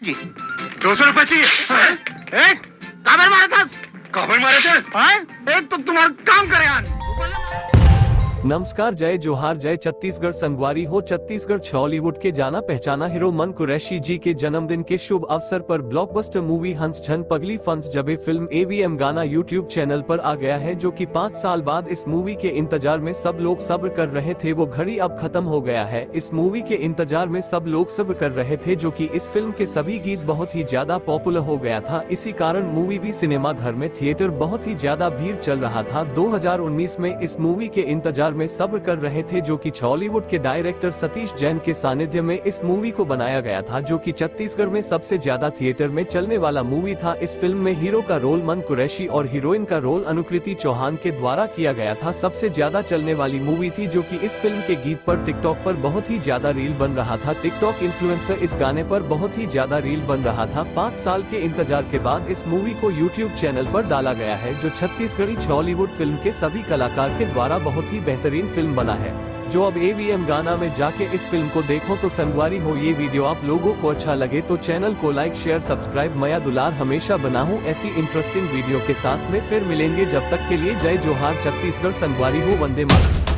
की 200 रुपये चाहिए। काबर मारा था? काबर मारे थे? एक तो तुम्हारा काम करे यार। नमस्कार, जय जोहार, जय छत्तीसगढ़। संगवारी हो छत्तीसगढ़ हॉलीवुड के जाना पहचाना हीरो मन कुरैशी जी के जन्मदिन के शुभ अवसर पर ब्लॉकबस्टर मूवी हंस झन पगली फंस जबे फिल्म एवीएम गाना यूट्यूब चैनल पर आ गया है, जो कि 5 साल बाद इस मूवी के इंतजार में सब लोग सब्र कर रहे थे, वो घड़ी अब खत्म हो गया है। इस मूवी के इंतजार में सब लोग सब्र कर रहे थे, जो कि इस फिल्म के सभी गीत बहुत ही ज्यादा पॉपुलर हो गया था। इसी कारण मूवी भी सिनेमा घर में थिएटर बहुत ही ज्यादा भीड़ चल रहा था। 2019 में इस मूवी के इंतजार में सब्र कर रहे थे, जो कि हॉलीवुड के डायरेक्टर सतीश जैन के सानिध्य में इस मूवी को बनाया गया था, जो कि छत्तीसगढ़ में सबसे ज्यादा थिएटर में चलने वाला मूवी था। इस फिल्म में हीरो का रोल मन कुरैशी और हीरोइन का रोल अनुकृति चौहान के द्वारा किया गया था। सबसे ज्यादा चलने वाली मूवी थी, जो कि इस फिल्म के गीत पर टिकटॉक पर बहुत ही ज्यादा रील बन रहा था। टिकटॉक इन्फ्लुएंसर इस गाने पर बहुत ही ज्यादा रील बन रहा था। 5 साल के इंतजार के बाद इस मूवी को यूट्यूब चैनल पर डाला गया है, जो छत्तीसगढ़ी हॉलीवुड फिल्म के सभी कलाकार के द्वारा बहुत ही बेहतरीन फिल्म बना है। जो अब एवीएम गाना में जाके इस फिल्म को देखो तो संगवारी हो, ये वीडियो आप लोगों को अच्छा लगे तो चैनल को लाइक शेयर सब्सक्राइब मया दुलार हमेशा बना हूँ ऐसी इंटरेस्टिंग वीडियो के साथ में फिर मिलेंगे। जब तक के लिए जय जोहार छत्तीसगढ़। संगवारी हो, वंदे मातरम।